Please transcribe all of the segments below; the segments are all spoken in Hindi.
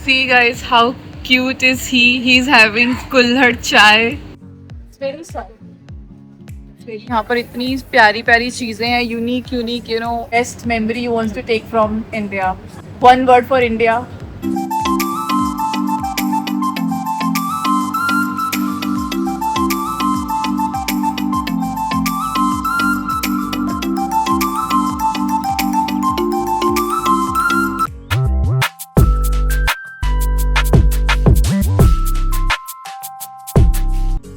See guys, how cute is he? He's having कुल्हड़ चाय. यहाँ पर इतनी प्यारी प्यारी चीजें हैं, unique you know. Best memory you wants to take from India. One word for India.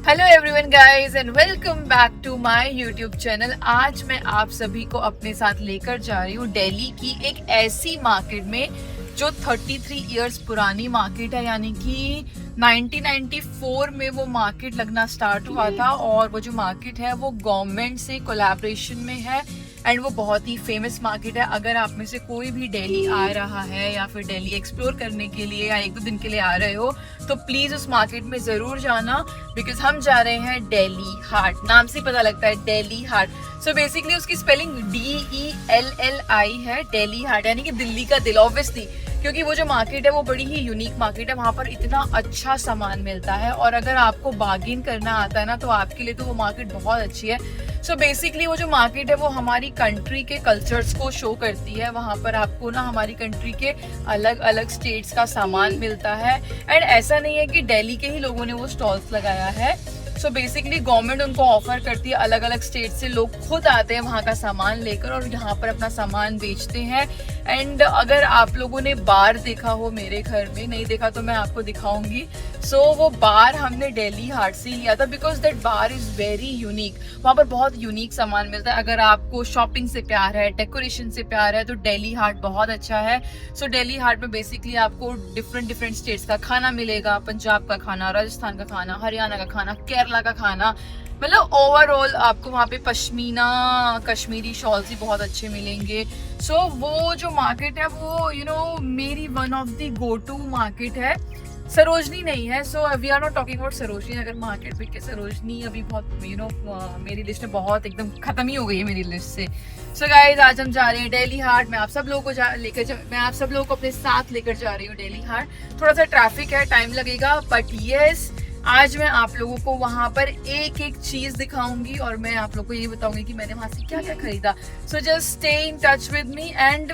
Hello everyone guys and welcome back to my YouTube channel. आज मैं आप सभी को अपने साथ लेकर जा रही हूँ दिल्ली की एक ऐसी मार्केट में जो 33 इयर्स पुरानी मार्केट है. यानी कि 1994 में वो मार्केट लगना स्टार्ट हुआ था और वो जो मार्केट है वो गवर्नमेंट से कोलैबोरेशन में है एंड वो बहुत ही फेमस मार्केट है. अगर आप में से कोई भी दिल्ली आ रहा है या फिर दिल्ली एक्सप्लोर करने के लिए या एक दो दिन के लिए आ रहे हो तो प्लीज़ उस मार्केट में ज़रूर जाना, बिकॉज हम जा रहे हैं दिल्ली हाट. नाम से पता लगता है दिल्ली हाट. सो बेसिकली उसकी स्पेलिंग DELLI है, दिल्ली हाट, यानी कि दिल्ली का दिल. ऑब्वियसली क्योंकि वो जो मार्केट है वो बड़ी ही यूनिक मार्केट है. वहाँ पर इतना अच्छा सामान मिलता है और अगर आपको बार्गेन करना आता है ना तो आपके लिए तो वो मार्केट बहुत अच्छी है. सो बेसिकली वो जो मार्केट है वो हमारी कंट्री के कल्चर्स को शो करती है. वहाँ पर आपको ना हमारी कंट्री के अलग अलग स्टेट्स का सामान मिलता है एंड ऐसा नहीं है कि दिल्ली के ही लोगों ने वो स्टॉल्स लगाया है. सो बेसिकली गवर्नमेंट उनको ऑफर करती है, अलग अलग स्टेट से लोग खुद आते हैं वहाँ का सामान लेकर और यहाँ पर अपना सामान बेचते हैं. एंड अगर आप लोगों ने बार देखा हो मेरे घर में, नहीं देखा तो मैं आपको दिखाऊंगी. सो वो बार हमने दिल्ली हाट से लिया था because that bar is very unique. वहाँ पर बहुत यूनिक सामान मिलता है. अगर आपको शॉपिंग से प्यार है, डेकोरेशन से प्यार है तो दिल्ली हाट बहुत अच्छा है. सो दिल्ली हाट में बेसिकली आपको डिफरेंट स्टेट्स का खाना मिलेगा. पंजाब का खाना, राजस्थान का खाना, हरियाणा का खाना, केरला का खाना, मतलब ओवरऑल आपको वहाँ पे पश्मीना कश्मीरी शॉल्स भी बहुत अच्छे मिलेंगे. सो वो जो मार्केट है वो मेरी one of the go to market है. सरोजनी नहीं है. So we are not talking about Sarojini. अगर मार्केट पे सरोजनी अभी बहुत मेरी लिस्ट में बहुत एकदम खत्म ही हो गई है मेरी लिस्ट से. सो गाइज आज हम जा रहे हैं दिल्ली हाट. मैं आप सब लोगों को अपने साथ लेकर जा रही हूँ दिल्ली हाट. थोड़ा सा ट्रैफिक है, टाइम लगेगा, बट यस आज मैं आप लोगों को वहाँ पर एक एक चीज दिखाऊंगी और मैं आप लोगों को ये बताऊंगी कि मैंने वहाँ से क्या क्या खरीदा. So just stay in touch with me and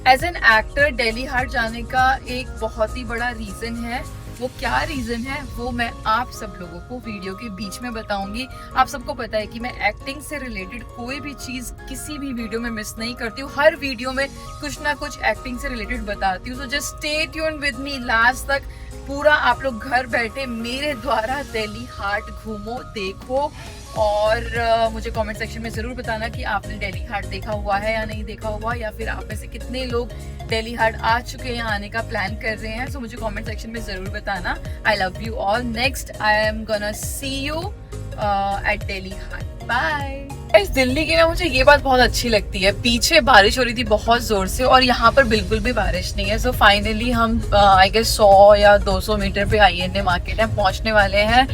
as an actor Delhi Haat जाने का एक बहुत ही बड़ा रीजन है. वो क्या रीजन है वो मैं आप सब लोगों को वीडियो के बीच में बताऊंगी. आप सबको पता है कि मैं एक्टिंग से रिलेटेड कोई भी चीज किसी भी वीडियो में मिस नहीं करती हूँ. हर वीडियो में कुछ ना कुछ एक्टिंग से रिलेटेड बताती हूँ. सो just stay tuned with me last तक. पूरा आप लोग घर बैठे मेरे द्वारा दिल्ली हाट घूमो, देखो और मुझे कमेंट सेक्शन में ज़रूर बताना कि आपने दिल्ली हाट देखा हुआ है या नहीं देखा हुआ, या फिर आप में से कितने लोग दिल्ली हाट आ चुके हैं या आने का प्लान कर रहे हैं. सो मुझे कमेंट सेक्शन में ज़रूर बताना. I love you all. Next I am gonna see you at Delhi Haat. Bye. इस दिल्ली की ना मुझे ये बात बहुत अच्छी लगती है. पीछे बारिश हो रही थी बहुत जोर से और यहाँ पर बिल्कुल भी बारिश नहीं है. सो फाइनली हम आई गेस 100 या 200 मीटर पे INA मार्केट है पहुँचने वाले हैं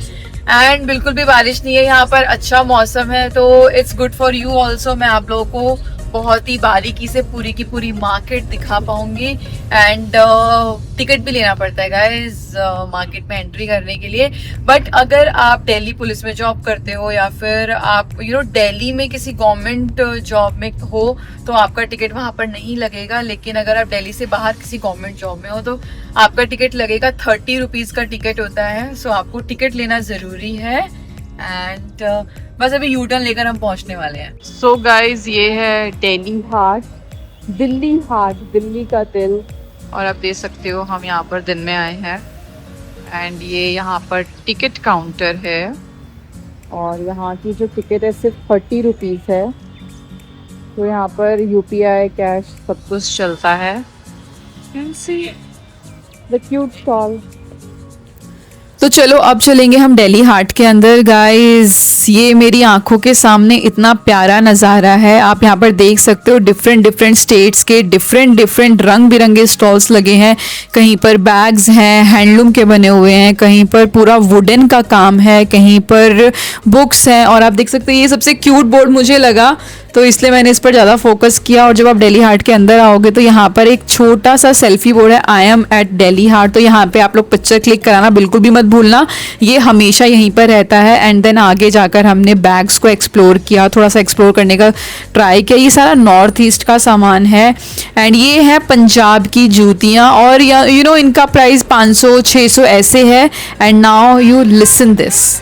एंड बिल्कुल भी बारिश नहीं है. यहाँ पर अच्छा मौसम है तो it's good for you also. मैं आप लोगों को बहुत ही बारीकी से पूरी की पूरी मार्केट दिखा पाऊंगी एंड टिकट भी लेना पड़ता है गाइस मार्केट में एंट्री करने के लिए. बट अगर आप दिल्ली पुलिस में जॉब करते हो या फिर आप दिल्ली में किसी गवर्नमेंट जॉब में हो तो आपका टिकट वहाँ पर नहीं लगेगा. लेकिन अगर आप दिल्ली से बाहर किसी गवर्नमेंट जॉब में हो तो आपका टिकट लगेगा. 30 रुपीज़ का टिकट होता है. सो आपको टिकट लेना ज़रूरी है एंड बस अभी यू टर्न लेकर हम पहुंचने वाले हैं. सो गाइज ये है दिल्ली हाट. दिल्ली हाट, दिल्ली का दिल. और आप देख सकते हो हम यहाँ पर दिन में आए हैं एंड ये यहाँ पर टिकट काउंटर है और यहाँ की जो टिकट है सिर्फ 30 रुपीज़ है. तो यहाँ पर UPI कैश सब कुछ चलता है. The cute stall. तो चलो अब चलेंगे हम दिल्ली हाट के अंदर. गाइस ये मेरी आंखों के सामने इतना प्यारा नज़ारा है. आप यहाँ पर देख सकते हो डिफरेंट स्टेट्स के डिफरेंट रंग बिरंगे स्टॉल्स लगे हैं. कहीं पर बैग्स हैं हैंडलूम के बने हुए हैं, कहीं पर पूरा वुडन का काम है, कहीं पर बुक्स हैं. और आप देख सकते हैं ये सबसे क्यूट बोर्ड मुझे लगा तो इसलिए मैंने इस पर ज़्यादा फोकस किया। और जब आप दिल्ली हाट के अंदर आओगे तो यहाँ पर एक छोटा सा सेल्फी बोर्ड है, आई एम एट दिल्ली हाट। तो यहाँ पे आप लोग पिक्चर क्लिक कराना बिल्कुल भी मत भूलना, ये हमेशा यहीं पर रहता है। एंड देन आगे जाकर हमने बैग्स को एक्सप्लोर किया, थोड़ा सा एक्सप्लोर करने का ट्राई किया। ये सारा नॉर्थ ईस्ट का सामान है। एंड ये है पंजाब की जूतियाँ, और यू नो इनका प्राइस 500-600 ऐसे है। And now you listen this.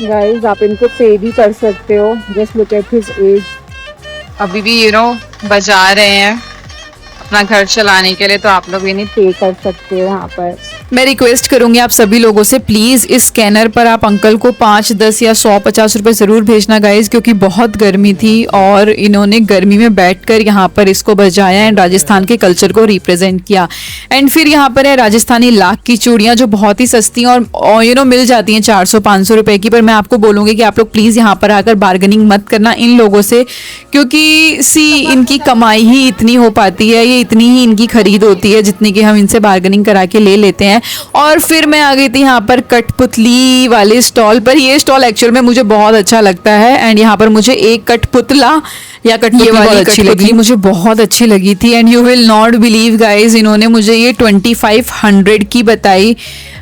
Guys आप इनको पे भी कर सकते हो, just look at his age. अभी भी बजा रहे हैं अपना घर चलाने के लिए, तो आप लोग इन्हें पे कर सकते हो यहाँ पर। मैं रिक्वेस्ट करूंगी आप सभी लोगों से, प्लीज़ इस स्कैनर पर आप अंकल को 5, 10 या 100-50 रुपए ज़रूर भेजना गाइज, क्योंकि बहुत गर्मी थी और इन्होंने गर्मी में बैठकर यहाँ पर इसको बजाया एंड राजस्थान के कल्चर को रिप्रेजेंट किया। एंड फिर यहाँ पर है राजस्थानी लाख की चूड़ियाँ, जो बहुत ही सस्ती और मिल जाती हैं 400-500 रुपए की। पर मैं आपको बोलूँगी कि आप लोग प्लीज़ यहाँ पर आकर बार्गेनिंग मत करना इन लोगों से, क्योंकि इनकी कमाई ही इतनी हो पाती है, ये इतनी ही इनकी खरीद होती है जितनी कि हम इनसे बार्गेनिंग करा के ले लेते हैं। और फिर मैं आ गई थी यहाँ पर कठपुतली वाले स्टॉल पर। ये स्टॉल एक्चुअल में मुझे बहुत अच्छा लगता है। एंड यहाँ पर मुझे एक कठपुतला या कठपुतली बहुत अच्छी लगी, मुझे बहुत अच्छी लगी थी। And you will not believe guys, इन्होंने मुझे ये 2500 की बताई।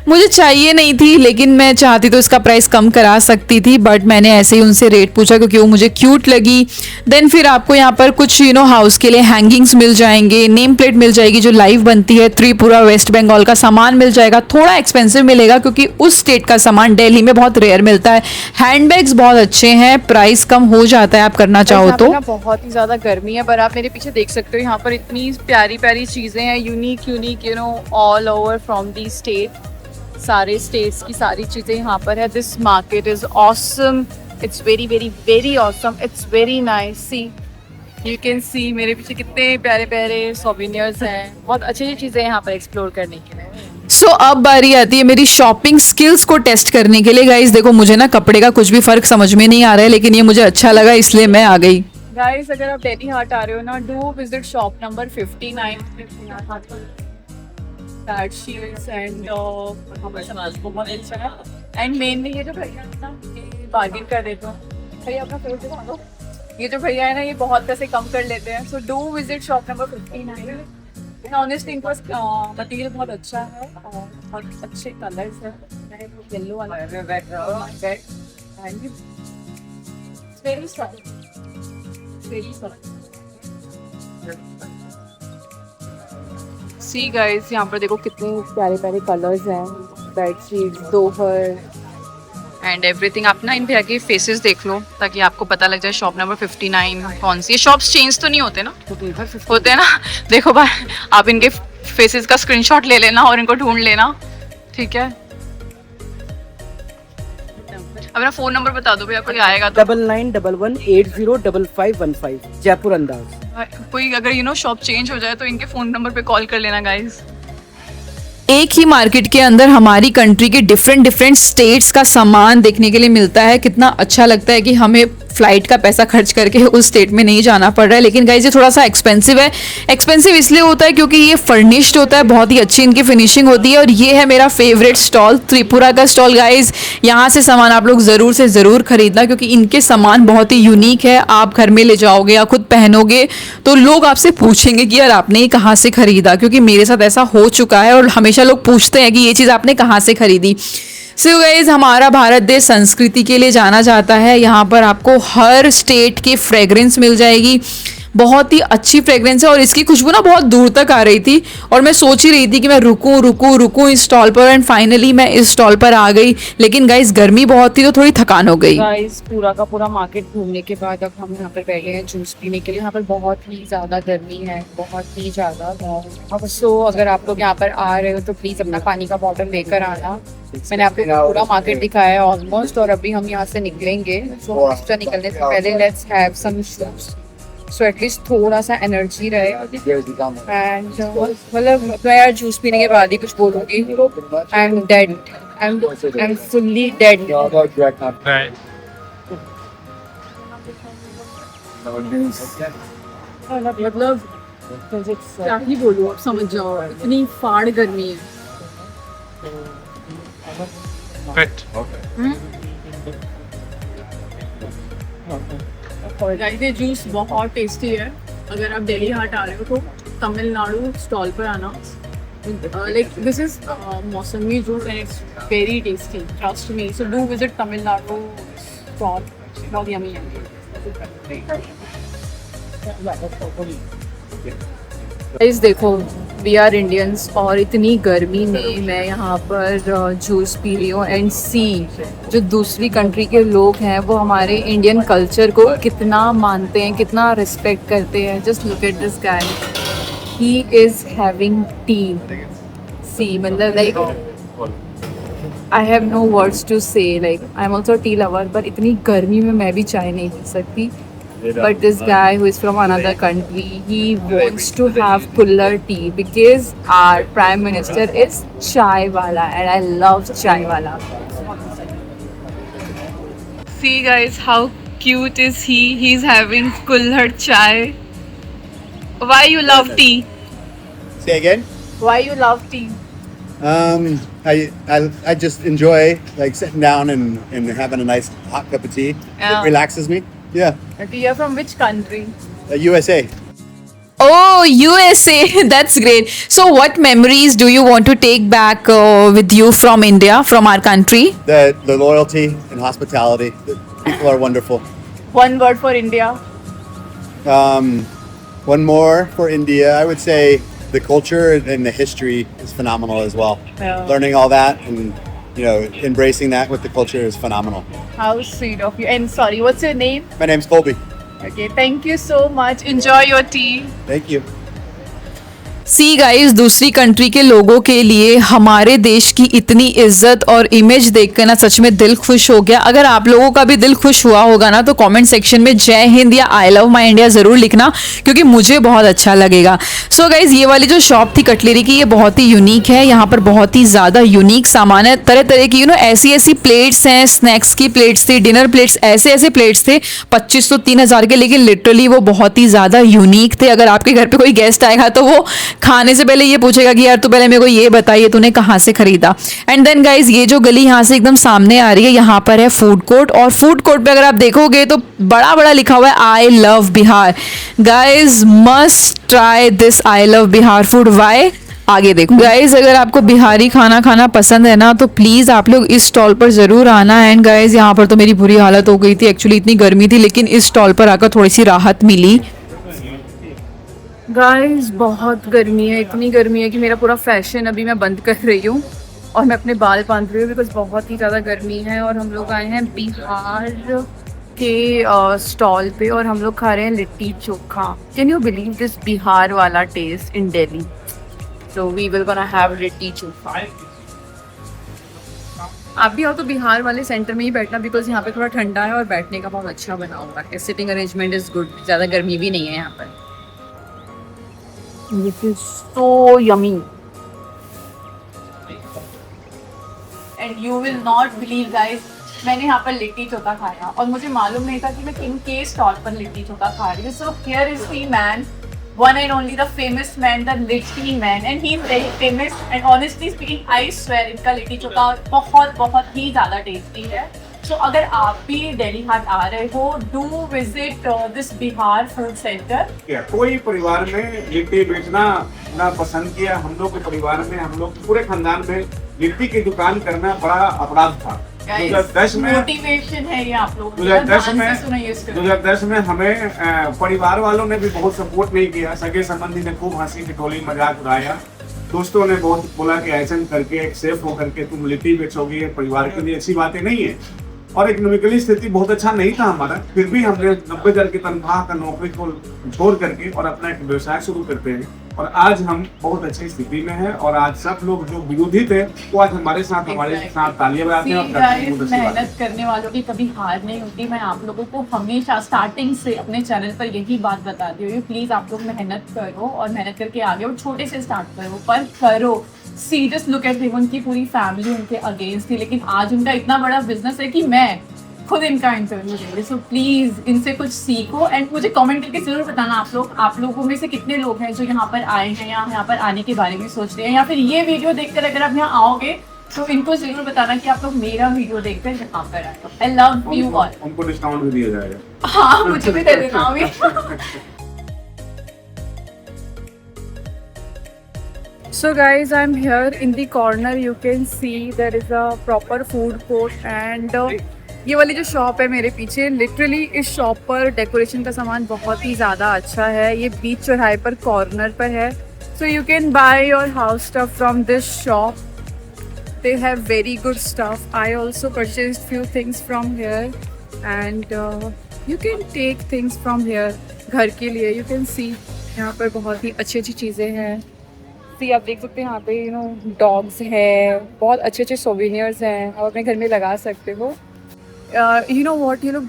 मुझे चाहिए नहीं थी, लेकिन मैं चाहती तो इसका प्राइस कम करा सकती थी, बट मैंने ऐसे ही उनसे रेट पूछा क्योंकि वो मुझे क्यूट लगी। देन फिर आपको यहाँ पर कुछ हाउस के लिए हैंगिंग्स मिल जाएंगे, नेम प्लेट मिल जाएगी जो लाइव बनती है, त्रिपुरा वेस्ट बंगाल का सामान मिल जाएगा। थोड़ा एक्सपेंसिव मिलेगा क्योंकि उस स्टेट का सामान दिल्ली में बहुत रेयर मिलता है। हैंडबैग्स बहुत अच्छे हैं, प्राइस कम हो जाता है आप करना चाहो तो। बहुत ही ज्यादा गर्मी है, पर आप मेरे पीछे देख सकते हो यहाँ पर इतनी प्यारी प्यारी चीजें हैं, unique all over from the state. सारे स्टेट्स की सारी चीजें यहाँ पर है। This market is awesome, it's very very very awesome, it's very nice. See you can see मेरे पीछे कितने प्यारे प्यारे सोवेनियर्स हैं, बहुत अच्छी चीजें यहाँ पर एक्सप्लोर करने के लिए। सो अब बारी आती है मेरी शॉपिंग स्किल्स को टेस्ट करने के लिए। गाइस देखो, मुझे ना कपड़े का कुछ भी फर्क समझ में नहीं आ रहा है, लेकिन ये मुझे अच्छा लगा इसलिए मैं आ गई। गाइस अगर आप दिल्ली हाट आ रहे हो ना, do visit shop number 59 sheets and बहुत अच्छा है। एंड मेनली ये जो भैया है ना, ये बार्गेन कर देते हो। भैया अपना फेस दिखा दो। ये जो भैया है ना, ये बहुत पैसे कम कर लेते हैं। So do visit shop number 59। Honestly इनका मटीरियल बहुत अच्छा है और बहुत अच्छे कलर्स है। येलो वाला very soft, very soft. See guys, यहाँ पर देखो कितने प्यारे प्यारे कलर्स हैं, बेडशीट्स, दोहर एंड एवरीथिंग। आप ना इन भैया के फेसेस देख लो ताकि आपको पता लग जाए शॉप नंबर 59 कौन सी। ये शॉप्स चेंज तो नहीं होते ना? होते हैं ना। देखो भाई, आप इनके फेसेस का स्क्रीनशॉट ले लेना और इनको ढूंढ लेना, ठीक है? अपना फोन नंबर बता दो भैया, कोई आएगा तो। 9911805515 जयपुर अंदाज। कोई अगर शॉप चेंज हो जाए तो इनके फोन नंबर पे कॉल कर लेना गाइस। एक ही मार्केट के अंदर हमारी कंट्री के डिफरेंट स्टेट्स का सामान देखने के लिए मिलता है। कितना अच्छा लगता है कि हमें फ्लाइट का पैसा खर्च करके उस स्टेट में नहीं जाना पड़ रहा है। लेकिन गाइज ये थोड़ा सा एक्सपेंसिव है। एक्सपेंसिव इसलिए होता है क्योंकि ये फर्निश्ड होता है, बहुत ही अच्छी इनकी फिनिशिंग होती है। और ये है मेरा फेवरेट स्टॉल, त्रिपुरा का स्टॉल। गाइज यहाँ से सामान आप लोग ज़रूर से ज़रूर खरीदना, क्योंकि इनके सामान बहुत ही यूनिक है। आप घर में ले जाओगे या खुद पहनोगे तो लोग आपसे पूछेंगे कि यार आपने ये कहाँ से खरीदा, क्योंकि मेरे साथ ऐसा हो चुका है और हमेशा लोग पूछते हैं कि ये चीज़ आपने कहाँ से खरीदी। सो गाइज, हमारा भारत देश संस्कृति के लिए जाना जाता है। यहाँ पर आपको हर स्टेट की फ्रेग्रेंस मिल जाएगी, बहुत ही अच्छी फ्रेग्रेंस है और इसकी खुशबू ना बहुत दूर तक आ रही थी। और मैं सोच ही रही थी कि मैं रुकूं इस स्टॉल पर, एंड फाइनली मैं इस स्टॉल पर आ गई। लेकिन गाइज गर्मी बहुत थी तो थोड़ी थकान हो गई। गाइज पूरा का पूरा मार्केट घूमने के बाद अब हम यहाँ पर बैठे हैं जूस पीने के लिए। यहाँ पर बहुत ही ज़्यादा गर्मी है, बहुत ही ज़्यादा। सो अगर आप लोग यहाँ पर आ रहे हो तो प्लीज़ अपना पानी का बॉटल लेकर आना। मैंने आपको पूरा मार्केट दिखाया है ऑलमोस्ट, और अभी हम यहाँ से निकलेंगे। सो निकलने से पहले let's have some shoes. So at least थोड़ा सा एनर्जी रहे। एंड मतलब मैं यार जूस पीने के बाद ही कुछ बोलूँगी। I am dead, I am fully dead. मतलब क्या ही बोलूँ, अब समझ जाओ, इतनी फाड़ गर्मी है। गाइस ये जूस बहुत टेस्टी है। अगर आप दिल्ली हाट आ रहे हो तो तमिलनाडु स्टॉल पर आना। लाइक दिस इज मौसमी juice and it's very tasty, trust me. So do visit Tamil Nadu stall, बहुत यम्मी है। गाइस देखो, वी आर इंडियंस और इतनी गर्मी में मैं यहाँ पर जूस पी रही हूँ। एंड सी, जो दूसरी कंट्री के लोग हैं वो हमारे इंडियन कल्चर को कितना मानते हैं, कितना रिस्पेक्ट करते हैं। Just look at this guy, he is having tea. See मतलब like I have no words to say, like I am also tea lover, पर इतनी गर्मी में मैं भी चाय नहीं पी सकती। But this guy who is from another country, he wants to have cooler tea because our prime minister is chai wala and I love chai wala. See guys, how cute is he? He's having cooler chai. Why you love tea? Say again? Why you love tea? I just enjoy like sitting down and having a nice hot cup of tea. Yeah. It relaxes me. Yeah. Okay, you're from which country? USA. Oh, USA. That's great. So what memories do you want to take back with you from India, from our country? The loyalty and hospitality. The people are wonderful. One word for India. One more for India. I would say the culture and the history is phenomenal as well. Yeah. Learning all that and embracing that with the culture is phenomenal. How sweet of you. And sorry, what's your name? My name's Colby. Okay, thank you so much. Enjoy your tea. Thank you. See guys, दूसरी कंट्री के लोगों के लिए हमारे देश की इतनी इज्जत और इमेज देखकर ना सच में दिल खुश हो गया। अगर आप लोगों का भी दिल खुश हुआ होगा ना तो कमेंट सेक्शन में जय हिंद या आई लव माई इंडिया जरूर लिखना, क्योंकि मुझे बहुत अच्छा लगेगा। सो गाइस, ये वाली जो शॉप थी कटलेरी की, ये बहुत ही यूनिक है। यहाँ पर बहुत ही ज़्यादा यूनिक सामान है, तरह तरह की ऐसी ऐसी प्लेट्स हैं, स्नैक्स की प्लेट्स थी, डिनर प्लेट्स, ऐसे ऐसे प्लेट्स थे 25 तो 3000 के, लेकिन लिटरली वो बहुत ही ज़्यादा यूनिक थे। अगर आपके घर पर कोई गेस्ट आएगा तो वो खाने से पहले ये पूछेगा कि यार तू पहले मेरे को ये बताइए तूने कहाँ से खरीदा। एंड देन गाइज, ये जो गली यहाँ से एकदम सामने आ रही है, यहाँ पर है फूड कोर्ट, और फूड कोर्ट पे अगर आप देखोगे तो बड़ा बड़ा लिखा हुआ है I love Bihar. Guys must try this I love Bihar food. Why, आगे देखो गाइज। अगर आपको बिहारी खाना खाना पसंद है ना तो प्लीज़ आप लोग इस स्टॉल पर ज़रूर आना। एंड गाइज, यहाँ पर तो मेरी बुरी हालत हो गई थी, एक्चुअली इतनी गर्मी थी, लेकिन इस स्टॉल पर आकर थोड़ी सी राहत मिली। गाइस बहुत गर्मी है, इतनी गर्मी है कि मेरा पूरा फैशन अभी मैं बंद कर रही हूँ और मैं अपने बाल बांध रही हूँ, बिकॉज बहुत ही ज़्यादा गर्मी है। और हम लोग आए हैं बिहार के स्टॉल पे और हम लोग खा रहे हैं litti chokha. Can you believe this Bihar वाला taste in Delhi? So we will gonna have litti chokha. आप भी आओ तो बिहार वाले सेंटर में ही बैठना, बिकॉज यहाँ पे थोड़ा ठंडा है और बैठने का बहुत अच्छा बना हुआ है। सिटिंग अरेंजमेंट इज़ गुड, ज़्यादा गर्मी भी नहीं है यहाँ पर। This is so yummy. And you will not believe guys, मैंने यहाँ पर लिट्टी चोखा खाया और मुझे मालूम नहीं था कि मैं किन के स्टॉल पर लिट्टी चोखा खा रही हूँ। So here is the man, one and only the famous man, the litti man, and he is very famous. And honestly speaking, I swear इनका लिट्टी चोखा बहुत बहुत ही ज़्यादा टेस्टी है। So अगर आप भी दिल्ली हाट आ रहे हो, do visit this Bihar food centre. कोई परिवार में लिट्टी बेचना ना पसंद किया। हम लोग के परिवार में, हम लोग पूरे खानदान में लिट्टी की दुकान करना बड़ा अपराध था। 2010 में मोटिवेशन है ये आप लोग। 2010 में हमें परिवार वालों ने भी बहुत सपोर्ट नहीं किया। सगे संबंधी ने खूब हंसी ठिठोली मजाक उड़ाया। दोस्तों ने बहुत बोला कि ऐसा करके एक सेफ होकर के तुम लिट्टी बेचोगी, परिवार के लिए अच्छी बातें नहीं है। और इकोनॉमिकली स्थिति बहुत अच्छा नहीं था हमारा, फिर भी हमने 90,000 की तनख्वाह का नौकरी को छोड़ करके और अपना एक व्यवसाय शुरू करते हैं। और आज हम बहुत अच्छी स्थिति में हैं और आज सब लोग जो विरोधी थे वो आज हमारे साथ तालियां बजाते हैं और करते हैं। बहुत अच्छी बात है। मेहनत करने वालों की कभी हार नहीं होती। मैं आप लोगों को हमेशा स्टार्टिंग से अपने चैनल पर यही बात बताती हूँ, प्लीज आप लोग मेहनत करो और मेहनत करके आगे और छोटे से स्टार्ट करो, पर करो। सीरियस लुक एट हिम, उनकी पूरी फैमिली उनके अगेंस्ट थी, लेकिन आज उनका इतना बड़ा बिजनेस है कि मैं खुद इनका इंटरव्यू दे रही। सो प्लीज इनसे कुछ सीखो एंड मुझे कमेंट करके जरूर बताना आप लोगों में से कितने लोग हैं जो यहाँ पर आए हैं या यहाँ पर आने के बारे में सोच रहे हैं, या फिर ये वीडियो देखकर अगर आप यहाँ आओगे तो इनको जरूर बताना कि आप लोग मेरा वीडियो देखकर यहाँ पर आए। आई लव यू ऑल। उनको डिस्काउंट भी दिया जाएगा। हाँ, मुझे भी दे देना अभी। So guys, I'm here in the corner. You can see there is a proper food court and ये वाली जो शॉप है मेरे पीछे, लिटरली इस शॉप पर डेकोरेशन का सामान बहुत ही ज़्यादा अच्छा है। ये बीच चौराहे पर कॉर्नर पर है। So you can buy your house stuff from this shop. They have very good stuff. I also purchased few things from here and you can take things from here घर के लिए। You can see यहाँ पर बहुत ही अच्छी अच्छी चीज़ें हैं। आप देख सकते हैं यहाँ पे डॉग्स हैं, बहुत अच्छे अच्छे सोवेनियर्स हैं, आप अपने घर में लगा सकते हो। व्हाट, ये लोग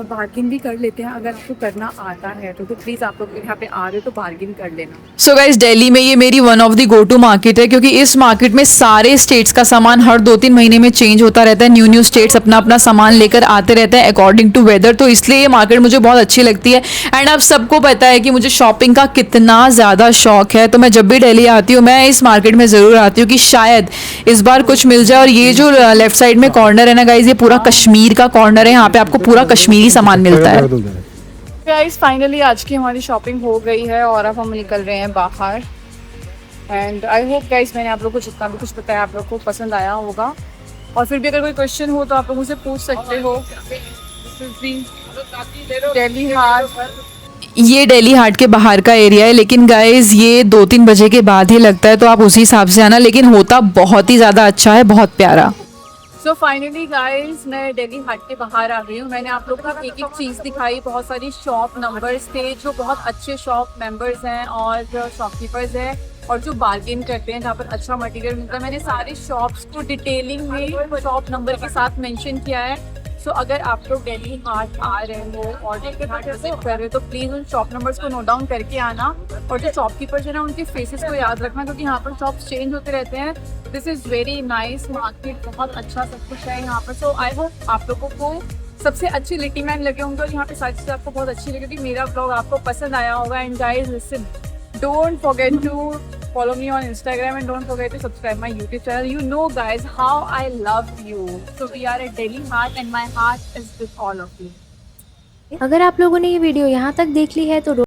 बार्गेन भी कर लेते हैं। अगर आपको करना आता है तो प्लीज़ आप लोग यहाँ पे आ रहे हो तो बार्गेन कर लेना। सो गाइस, दिल्ली में ये मेरी one of the go to market है, क्योंकि इस मार्केट में सारे स्टेट्स का सामान हर 2-3 महीने में चेंज होता रहता है। न्यू स्टेट्स अपना अपना सामान लेकर आते रहते हैं अकॉर्डिंग टू वेदर, तो इसलिए ये मार्केट मुझे बहुत अच्छी लगती है। एंड आप सबको पता है कि मुझे शॉपिंग का कितना ज़्यादा शौक है, तो मैं जब भी दिल्ली आती हूँ मैं इस मार्केट में ज़रूर आती हूँ कि शायद इस बार कुछ मिल जाए। और ये जो लेफ्ट साइड में कॉर्नर है ना गाइज, ये पूरा कश्मीर का कॉर्नर है, यहाँ पे आपको पूरा कश्मीरी सामान मिलता है। गाइस, फाइनली आज की हमारी शॉपिंग हो गई है और अब हम निकल रहे हैं बाहर। एंड आई होप गाइस मैंने आप लोग को जितना भी कुछ बताया आप लोग को पसंद आया होगा, और फिर भी अगर कोई क्वेश्चन हो तो आप लोग मुझसे पूछ सकते हो। दिल्ली हाट, ये दिल्ली हाट के बाहर का एरिया है, लेकिन गाइज ये 2-3 बजे के बाद ही लगता है, तो आप उसी हिसाब से आना, लेकिन होता बहुत ही ज़्यादा अच्छा है, बहुत प्यारा। सो फाइनली गाइज मैं दिल्ली हाट के बाहर आ गई हूँ। मैंने आप लोगों को एक एक चीज़ दिखाई, बहुत सारी शॉप नंबर्स थे जो बहुत अच्छे शॉप मेंबर्स हैं और जो शॉपकीपर्स हैं और जो बार्गेन करते हैं, जहाँ पर अच्छा मटेरियल मिलता है। मैंने सारी शॉप्स को डिटेलिंग में शॉप नंबर के साथ मेंशन किया है। सो अगर आप लोग दिल्ली हाट आ रहे हो और विजिट कर रहे हो तो प्लीज़ उन शॉप नंबर्स को नोट डाउन करके आना, और जो शॉपकीपर्स है ना उनके फेसेस को याद रखना, क्योंकि यहाँ पर शॉप्स चेंज होते रहते हैं। This is very nice market, बहुत अच्छा सब कुछ है यहाँ पर। सो आई होप आप लोगों को सबसे अच्छी लिट्टी मैन लगे होंगे और यहाँ पे सारी चीज़ें आपको बहुत अच्छी लगेगी। मेरा ब्लॉग आपको पसंद आया होगा। And guys listen, don't forget to follow me on Instagram and don't forget to subscribe my YouTube channel. You know guys how I love you. So we are at Delhi Heart and my heart is with all of you. अगर आप लोगों ने ये वीडियो यहाँ तक देख ली है तो